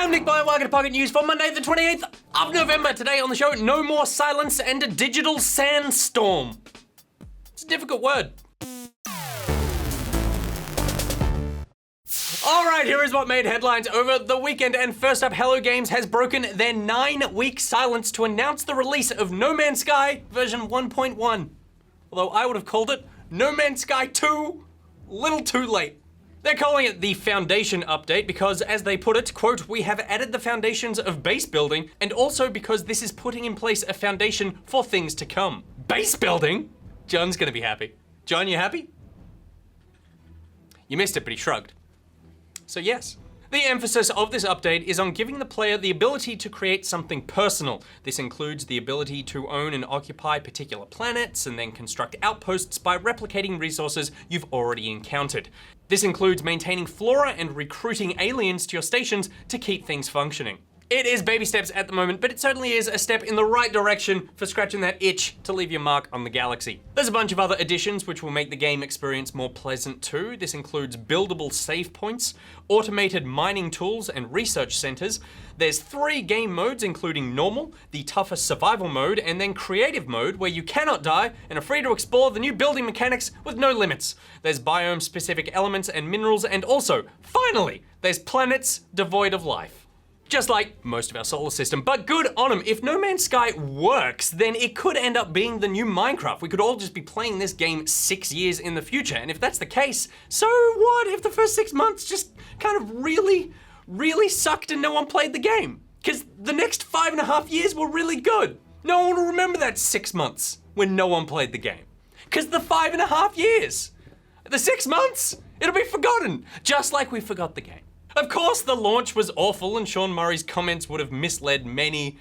I'm Nick Boy, welcome to Pocket News for Monday the 28th of November. Today on the show, no more silence and a digital sandstorm. It's a difficult word. Alright, here is what made headlines over the weekend, and first up, Hello Games has broken their 9-week silence to announce the release of No Man's Sky version 1.1. Although I would have called it No Man's Sky 2, little too late. They're calling it the Foundation Update because, as they put it, quote, "We have added the foundations of base building, and also because this is putting in place a foundation for things to come." Base building? John's gonna be happy. John, you happy? You missed it, but he shrugged. So yes. The emphasis of this update is on giving the player the ability to create something personal. This includes the ability to own and occupy particular planets and then construct outposts by replicating resources you've already encountered. This includes maintaining flora and recruiting aliens to your stations to keep things functioning. It is baby steps at the moment, but it certainly is a step in the right direction for scratching that itch to leave your mark on the galaxy. There's a bunch of other additions which will make the game experience more pleasant too. This includes buildable save points, automated mining tools, and research centers. There's 3 game modes, including normal, the tougher survival mode, and then creative mode, where you cannot die and are free to explore the new building mechanics with no limits. There's biome-specific elements and minerals, and also, finally, there's planets devoid of life. Just like most of our solar system, but good on them. If No Man's Sky works, then it could end up being the new Minecraft. We could all just be playing this game 6 years in the future, and if that's the case, so what if the first 6 months just kind of really sucked and no one played the game? Because the next 5.5 years were really good. No one will remember that 6 months when no one played the game. Because the 5.5 years, the 6 months, it'll be forgotten, just like we forgot the game. Of course, the launch was awful, and Sean Murray's comments would have misled many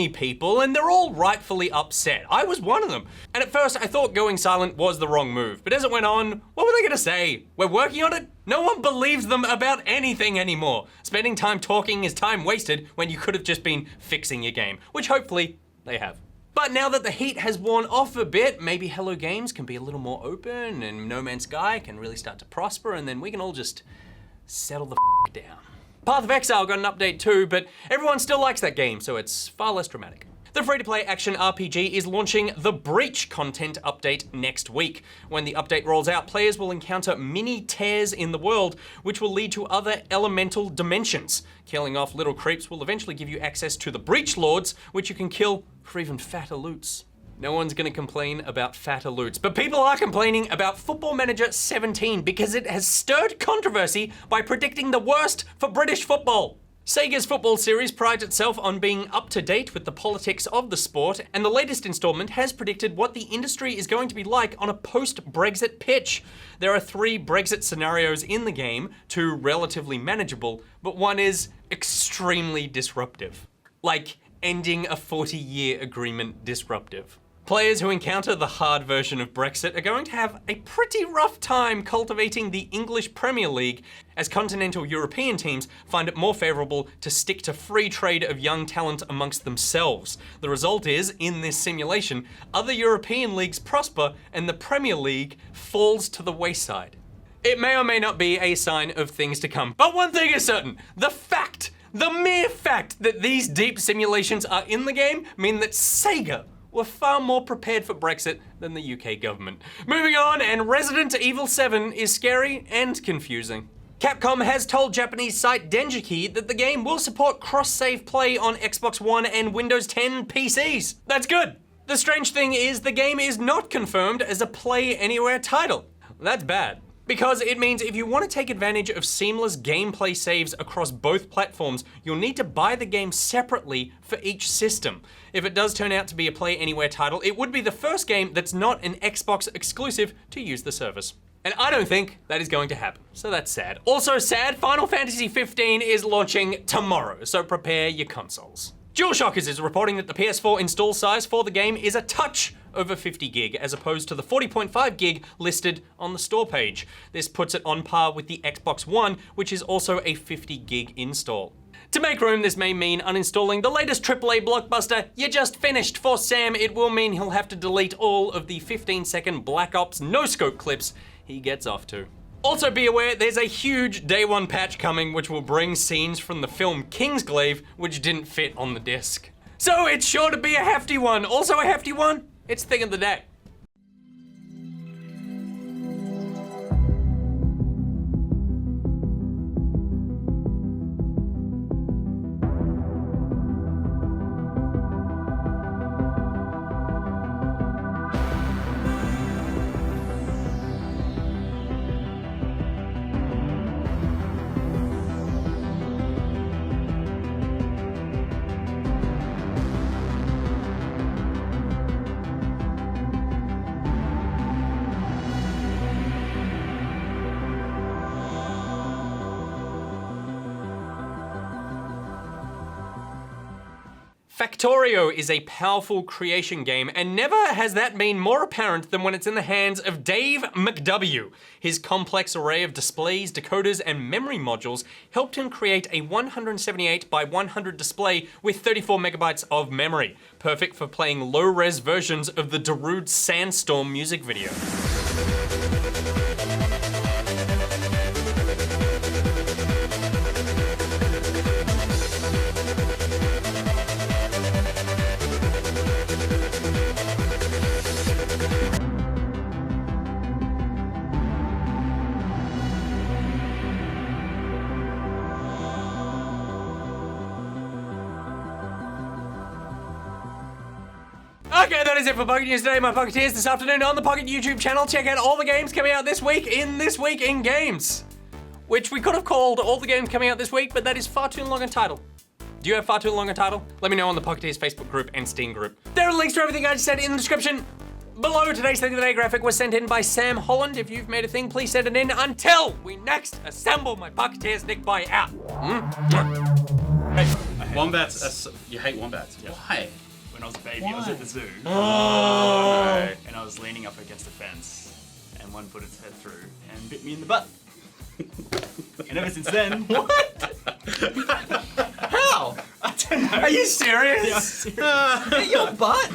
people, and they're all rightfully upset. I was one of them. And at first, I thought going silent was the wrong move. But as it went on, what were they gonna say? We're working on it? No one believes them about anything anymore. Spending time talking is time wasted when you could have just been fixing your game, which hopefully they have. But now that the heat has worn off a bit, maybe Hello Games can be a little more open, and No Man's Sky can really start to prosper, and then we can all just settle the down. Path of Exile got an update too, but everyone still likes that game, so it's far less dramatic. The free-to-play action RPG is launching the Breach content update next week. When the update rolls out, players will encounter mini tears in the world, which will lead to other elemental dimensions. Killing off little creeps will eventually give you access to the Breach Lords, which you can kill for even fatter loots. No one's gonna complain about fatter loots, but people are complaining about Football Manager 17 because it has stirred controversy by predicting the worst for British football. Sega's football series prides itself on being up to date with the politics of the sport, and the latest installment has predicted what the industry is going to be like on a post-Brexit pitch. There are 3 Brexit scenarios in the game, 2 relatively manageable, but one is extremely disruptive. Like ending a 40-year agreement disruptive. Players who encounter the hard version of Brexit are going to have a pretty rough time cultivating the English Premier League, as continental European teams find it more favourable to stick to free trade of young talent amongst themselves. The result is, in this simulation, other European leagues prosper and the Premier League falls to the wayside. It may or may not be a sign of things to come, but one thing is certain, the mere fact that these deep simulations are in the game mean that Sega were far more prepared for Brexit than the UK government. Moving on, and Resident Evil 7 is scary and confusing. Capcom has told Japanese site Dengeki that the game will support cross-save play on Xbox One and Windows 10 PCs. That's good. The strange thing is the game is not confirmed as a Play Anywhere title. That's bad. Because it means if you want to take advantage of seamless gameplay saves across both platforms, you'll need to buy the game separately for each system. If it does turn out to be a Play Anywhere title, it would be the first game that's not an Xbox exclusive to use the service. And I don't think that is going to happen, so that's sad. Also sad, Final Fantasy 15 is launching tomorrow, so prepare your consoles. DualShockers is reporting that the PS4 install size for the game is a touch over 50 gig, as opposed to the 40.5 gig listed on the store page. This puts it on par with the Xbox One, which is also a 50 gig install. To make room, this may mean uninstalling the latest AAA blockbuster you just finished. For Sam, it will mean he'll have to delete all of the 15-second Black Ops no-scope clips he gets off to. Also be aware, there's a huge day one patch coming which will bring scenes from the film Kingsglaive which didn't fit on the disc. So it's sure to be a hefty one. Also a hefty one, it's thing of the day. Factorio is a powerful creation game, and never has that been more apparent than when it's in the hands of Dave McW. His complex array of displays, decoders, and memory modules helped him create a 178 by 100 display with 34 megabytes of memory, perfect for playing low-res versions of the Darude Sandstorm music video. Okay, that is it for Pocket News today, my Pocketeers. This afternoon on the Pocket YouTube channel, check out all the games coming out this week in Games. Which we could have called all the games coming out this week, but that is far too long a title. Do you have far too long a title? Let me know on the Pocketeers Facebook group and Steam group. There are links to everything I just said in the description below. Today's Thing of the Day graphic was sent in by Sam Holland. If you've made a thing, please send it in until we next assemble my Pocketeers. Nick, bye out. Hey, wombats. You hate wombats. Yeah. Why? When I was a baby, I was at the zoo. Oh. And I was leaning up against a fence, and one put its head through and bit me in the butt. And ever since then, What? How? I don't know. Are you serious? Yeah, I'm serious. Bit your butt?